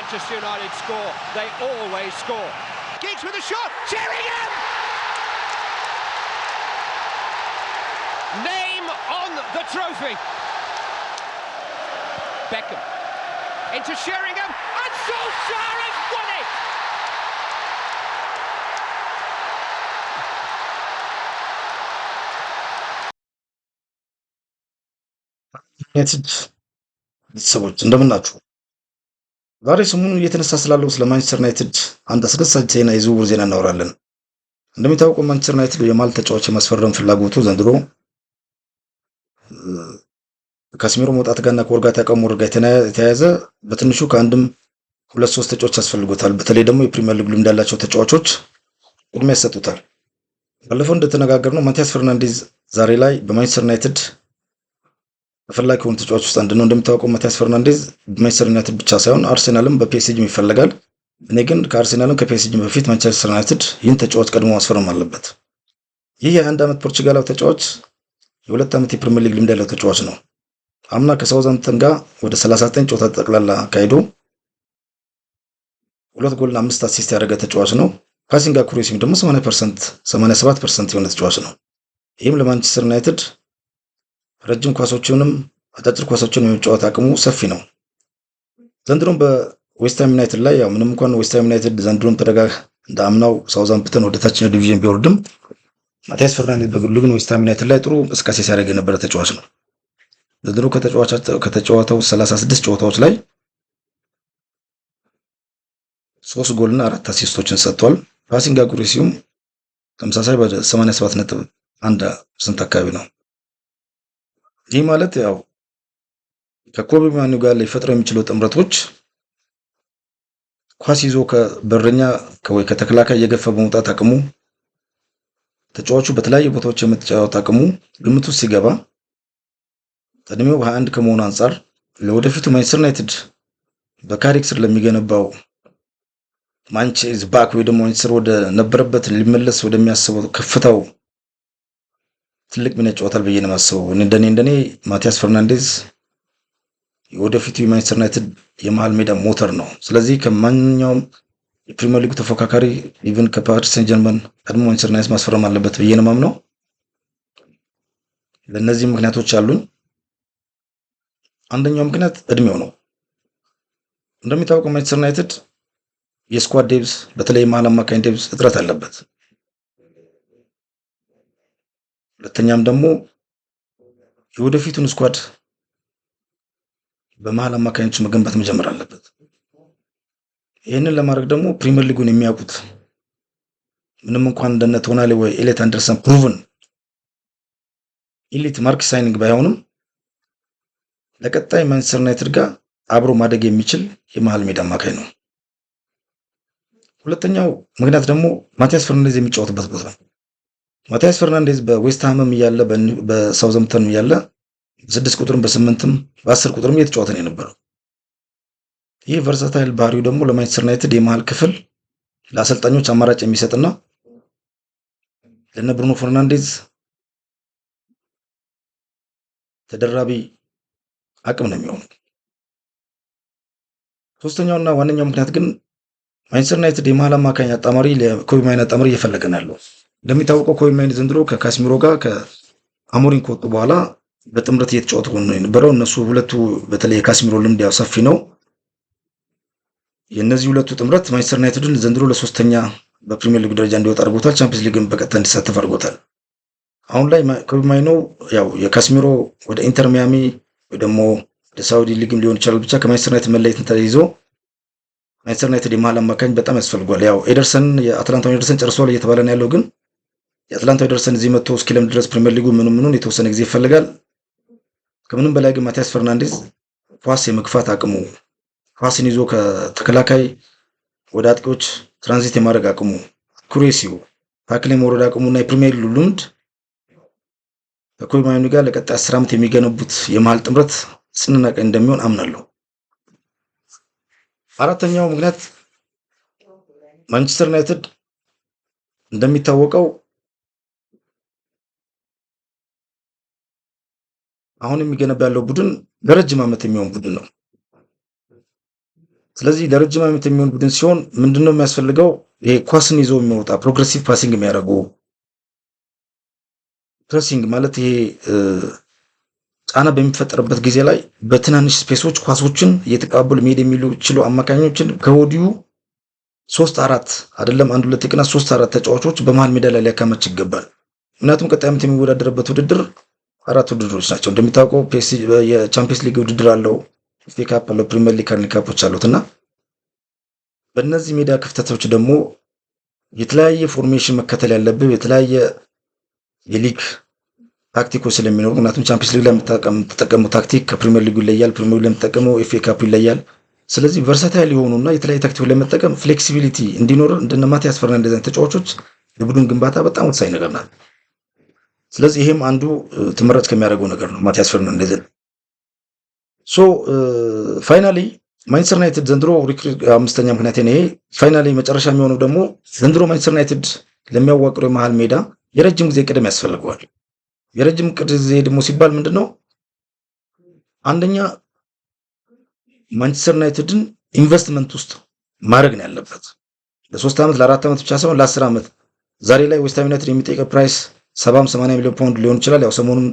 Manchester United score, they always score. Giggs with a shot, Sheringham! Name on the trophy. Beckham into Sheringham, and Solskjaer has won it! ዩናይትድ ቤተሰቦች እንደምን ናችሁ? ዛሬ ሰሞኑን እየተነሳ ስላለው ስለ ማንቸስተር ዩናይትድ አንድ አስደሳች ዜና የዝውውር ዜና እናወራለን። እንደሚታወቀው ማንቸስተር ዩናይትድ የማል ተጫዋች የማስፈረም ፍላጎቱ ዘንድሮ ካስሚሮ መውጣት ጋርና ከወርጋታ ቀሞር ጋር የተያያዘ በትንሹ ከአንድም ሁለት ሶስት ተጫዋቾች ያስፈልጉታል። በተለይ ደግሞ የፕሪሚየር ሊግ ልምድ ያላቸው ተጫዋቾች ቅድሚያ ይሰጡታል። ባለፈው እንደተነጋገርነው ማቲያስ ፈርናንዴዝ ዛሬ ላይ በማንቸስተር ዩናይትድ ተፈላጊ ከሆኑ ተጫዋቾች ውስጥ አንዱ ነው። እንደሚታወቀው ማቲያስ ፈርናንዴዝ በማንቸስተር ዩናይትድ ብቻ ሳይሆን አርሴናልም በፒኤስጂም ይፈልጋል። እኔ ግን ከአርሴናልም ከፒኤስጂም በፊት ማንቸስተር ዩናይትድ ይህን ተጫዋች ቀድሞ ማስፈረም አለበት። ይህ የ21 ዓመት ፖርቹጋላዊ ተጫዋች የ2 ዓመት የፕሪሚየር ሊግ ልምድ ያለው ተጫዋች ነው። አምና ከሳውዛምፕተን ጋር ወደ 39 ጨዋታ ጠቅላላ አካሂዶ 2 ጎልና 5 አሲስት ያደረገ ተጫዋች ነው። ፓሲንግ አኩሬሲም ደግሞ 87% የሆነ ተጫዋች ነው። ይህም ለማንቸስተር ዩናይትድ ረጅም ኳሶችንም አጫጭር ኳሶችን የመጫወት አቅሙ ሰፊ ነው። ዘንድሮም በዌስትሃም ዩናይትድ ላይ ያው ምንም እንኳን ዌስትሃም ዩናይትድ ዘንድሮም እንደ አምናው ሳውዛምፕተን ወደ ታችኛው ዲቪዥን ቢወርድም ማቲያስ ፈርናንዴዝ በግሉ ግን ዌስትሃም ዩናይትድ ላይ ጥሩ እንቅስቃሴ ሲያደርግ የነበረ ተጫዋች ነው። ዘንድሮ ከተጫዋተው 36 ጨዋታዎች ላይ 3 ጎልና 4 አሲስቶችን ሰጥቷል። ፓሲንግ አኩሬሲውም ተመሳሳይ በ87.1% አካባቢ ነው። ይህ ማለት ያው ከኮቢ ማኑ ጋር ሊፈጥረው የሚችለው ጥምረቶች ኳስ ይዞ ከበረኛ ወይ ከተከላካይ እየገፋ በመውጣት አቅሙ ተጫዋቹ በተለያዩ ቦታዎች የመጫወት አቅሙ ግምት ውስጥ ሲገባ እድሜው 21 ከመሆኑ አንጻር ለወደፊቱ ማንቸስተር ዩናይትድ በካሪክ ስር ለሚገነባው ማንቸስተር ባክ ወይ ደግሞ ማንቸስተር ወደ ነበረበት ሊመለስ ወደሚያስበው ከፍታው ትልቅ ሚና ይጫወታል ብዬ ነው የማስበው። እንደኔ ማቲያስ ፈርናንዴዝ ወደፊቱ የማንቸስተር ዩናይትድ የመሃል ሜዳ ሞተር ነው። ስለዚህ ከማንኛውም የፕሪሚየር ሊግ ተፎካካሪ ኢቭን ከፓሪስ ሴን ጀርመን ቀድሞ ማንቸስተር ዩናይትድ ማስፈረም አለበት ብዬ ነው የማምነው። ለእነዚህ ምክንያቶች አሉኝ። አንደኛው ምክንያት እድሜው ነው። እንደሚታወቀው ማንቸስተር ዩናይትድ የስኳድ ዴፕዝ በተለይ መሃል አማካኝ ዴፕዝ እጥረት አለበት። ሁለተኛም ደግሞ የወደፊቱን ስኳድ በመሃል አማካኞች መገንባት መጀመር አለበት። ይህንን ለማድረግ ደግሞ ፕሪሚየር ሊጉን የሚያውቁት ምንም እንኳን እንደነ ቶናሊ ወይ ኤሊት አንደርሰን ፕሩቭን ኢሊት ማርክ ሳይኒንግ ባይሆንም ለቀጣይ ማንቸስተር ዩናይትድ ጋር አብሮ ማደግ የሚችል የመሃል ሜዳ አማካኝ ነው። ሁለተኛው ምክንያት ደግሞ ማቲያስ ፈርናንዴዝ የሚጫወትበት ቦታ ነው። ማቲያስ ፈርናንዴዝ በዌስትሃምም እያለ በሳውዛምፕተንም እያለ 6 ቁጥርም በ8ም በ10 ቁጥርም እየተጫወተ ነው የነበረው። ይህ ቨርሳታይል ባህሪው ደግሞ ለማንቸስተር ዩናይትድ የመሃል ክፍል ለአሰልጣኞች አማራጭ የሚሰጥና ለነ ብሩኖ ፈርናንዴዝ ተደራቢ አቅም ነው የሚሆነው። ሶስተኛውና ዋነኛው ምክንያት ግን ማንቸስተር ዩናይትድ የመሃል አማካኝ አጣማሪ ለኮቢ ማይን አጣማሪ እየፈለገ ነው ያለው። እንደሚታወቀው ኮቢ ማይን ዘንድሮ ከካስሚሮ ጋር ከአሞሪም ከወጡ በኋላ በጥምረት እየተጫወቱ ነው የነበረው። እነሱ ሁለቱ በተለይ የካስሚሮ ልምድ ያው ሰፊ ነው። የእነዚህ ሁለቱ ጥምረት ማንቸስተር ዩናይትድን ዘንድሮ ለሶስተኛ በፕሪሚየር ሊግ ደረጃ እንዲወጣ አድርጎታል። ቻምፒየንስ ሊግን በቀጥታ እንዲሳተፍ አድርጎታል። አሁን ላይ ኮቢ ማይኖ ያው የካስሚሮ ወደ ኢንተር ሚያሚ ወይ ደግሞ ወደ ሳውዲ ሊግም ሊሆን ይችላል ብቻ ከማንቸስተር ዩናይትድ መለየትን ተይዞ ማንቸስተር ዩናይትድ የመሃል አማካኝ በጣም ያስፈልጓል። ያው የአትላንታው ኤደርሰን ጨርሷል እየተባለ ነው ያለው። ግን የአትላንታው ኤደርሰን እዚህ መጥቶ እስኪለም ድረስ ፕሪሚየር ሊጉ ምኑን የተወሰነ ጊዜ ይፈልጋል። ከምንም በላይ ግን ማቲያስ ፈርናንዴዝ ኳስ የመግፋት አቅሙ ኳስን ይዞ ከተከላካይ ወደ አጥቂዎች ትራንዚት የማድረግ አቅሙ፣ ኩሬሲው፣ ታክል የመውረድ አቅሙና የፕሪሚየር ሊግ ልምድ ከኮቢ ማይኑ ጋር ለቀጣይ 10 ዓመት የሚገነቡት የመሃል ጥምረት ስንናቀ እንደሚሆን አምናለሁ። አራተኛው ምክንያት ማንቸስተር ዩናይትድ እንደሚታወቀው አሁን የሚገነባ ያለው ቡድን ለረጅም ዓመት የሚሆን ቡድን ነው። ስለዚህ ለረጅም ዓመት የሚሆን ቡድን ሲሆን ምንድነው የሚያስፈልገው? ይሄ ኳስን ይዞ የሚወጣ ፕሮግሬሲቭ ፓሲንግ የሚያደርጉ ፕሬሲንግ ማለት ይሄ ጫና በሚፈጠርበት ጊዜ ላይ በትናንሽ ስፔሶች ኳሶችን እየተቀባበሉ መሄድ የሚችሉ አማካኞችን ከወዲሁ 3-4 አይደለም 1-2 ቅና 3-4 ተጫዋቾች በመሃል ሜዳ ላይ ሊያካመች ይገባል። ምክንያቱም ቀጣይ ዓመት የሚወዳደርበት ውድድር 4 ውድድሮች ናቸው። እንደሚታወቀው የቻምፒየንስ ሊግ ውድድር አለው፣ ኤፍ ኤ ካፕ አለው፣ ፕሪሚየር ሊግ ካርኒ ካፖች አሉትና በእነዚህ ሜዳ ክፍተቶች ደግሞ የተለያየ ፎርሜሽን መከተል ያለብህ የተለያየ የሊግ ታክቲኮች ስለሚኖሩ ምክንያቱም ቻምፒየንስ ሊግ ላይ የምትጠቀመው ታክቲክ ከፕሪሚየር ሊጉ ይለያል፣ ፕሪሚየር ሊግ ላይ የምትጠቀመው ኤፍ ኤ ካፕ ይለያል። ስለዚህ ቨርሳታይል የሆኑና የተለያየ ታክቲኮች ለመጠቀም ፍሌክሲቢሊቲ እንዲኖር እንደነ ማቲያስ ፈርናንዴዝ አይነት ተጫዋቾች የቡድን ግንባታ በጣም ወሳኝ ነገር ናት። ስለዚህ ይሄም አንዱ ተመራጭ ከሚያደርገው ነገር ነው ማቲያስ ፈርናንዴዝ። ፋይናሊ ማንቸስተር ዩናይትድ ዘንድሮ አምስተኛ ምክንያት ነው ይሄ። ፋይናሊ መጨረሻ የሚሆነው ደግሞ ዘንድሮ ማንቸስተር ዩናይትድ ለሚያዋቅረው የመሃል ሜዳ የረጅም ጊዜ ቅድም ያስፈልገዋል። የረጅም ጊዜ ደግሞ ሲባል ምንድነው? አንደኛ ማንቸስተር ዩናይትድን ኢንቨስትመንት ውስጥ ማድረግ ነው ያለበት። ለ3 ዓመት ለ4 ዓመት ብቻ ሳይሆን ለ10 ዓመት። ዛሬ ላይ ዌስትሃም ዩናይትድ የሚጠይቀው ፕራይስ 70-80 ሚሊዮን ፓውንድ ሊሆን ይችላል። ያው ሰሞኑን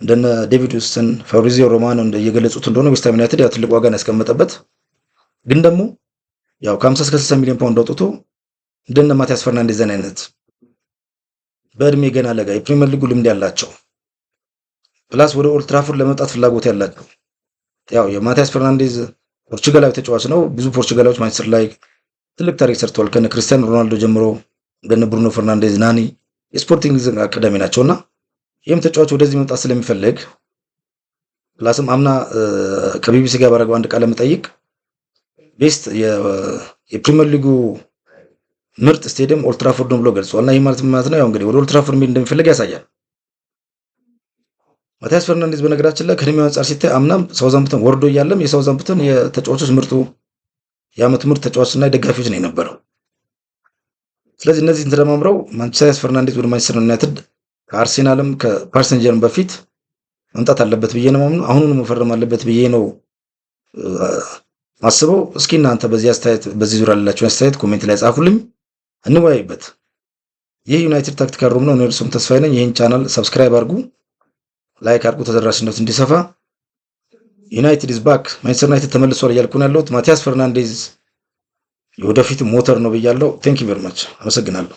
እንደነ ዴቪድ ዊልሰን፣ ፋብሪዚዮ ሮማኖ እየገለጹት እንደሆነ ዌስትሃም ዩናይትድ ያው ትልቅ ዋጋን ያስቀመጠበት ግን ደግሞ ያው ከ50-60 ሚሊዮን ፓውንድ አውጥቶ እንደነ ማቲያስ ፈርናንዴዝ አይነት በእድሜ ገና ለጋ የፕሪሚየር ሊጉ ልምድ ያላቸው ፕላስ ወደ ኦልድ ትራፎርድ ለመምጣት ፍላጎት ያላቸው ያው የማቲያስ ፈርናንዴዝ ፖርቹጋላዊ ተጫዋች ነው። ብዙ ፖርቹጋላዎች ማንቸስተር ላይ ትልቅ ታሪክ ሰርተዋል። ከነ ክርስቲያኖ ሮናልዶ ጀምሮ እንደነ ብሩኖ ፈርናንዴዝ፣ ናኒ የስፖርቲንግ አካዳሚ ናቸውና ይህም ተጫዋች ወደዚህ መምጣት ስለሚፈልግ ፕላስም አምና ከቢቢሲ ጋር ባደረገው አንድ ቃለ መጠይቅ ቤስት የፕሪሚየር ሊጉ ምርጥ ስቴዲየም ኦልድ ትራፎርድ ነው ብሎ ገልጿል። እና ይህ ማለት ነው ያው እንግዲህ ወደ ኦልድ ትራፎርድ መሄድ እንደሚፈልግ ያሳያል። ማቲያስ ፈርናንዴዝ በነገራችን ላይ ከእድሜው አንጻር ሲታይ አምናም ሳውዛምፕተን ወርዶ እያለም የሳውዛምፕተን የተጫዋቾች ምርጡ የዓመቱ ምርጥ ተጫዋችና የደጋፊዎች ነው የነበረው። ስለዚህ እነዚህ ተደማምረው ማቲያስ ፈርናንዴዝ ወደ ማንቸስተር ዩናይትድ ከአርሴናልም ከፓሪስ ሰን ጀርመን በፊት መምጣት አለበት ብዬ ነው ማምነው። አሁኑን መፈረም አለበት ብዬ ነው ማስበው። እስኪ እናንተ በዚህ ዙሪያ ያላችሁን አስተያየት ኮሜንት ላይ ጻፉልኝ፣ እንወያይበት። ይህ ዩናይትድ ታክቲካል ሩም ነው። ኔልሶን ተስፋዬ ነኝ። ይህን ቻናል ሰብስክራይብ አድርጉ፣ ላይክ አድርጉ፣ ተደራሽነቱ እንዲሰፋ። ዩናይትድ ኢዝ ባክ፣ ማንቸስተር ዩናይትድ ተመልሷል እያልኩ ነው ያለሁት። ማቲያስ ፈርናንዴዝ የወደፊት ሞተር ነው ብያለሁ። ቴንክ ዩ ቬሪ ማች፣ አመሰግናለሁ።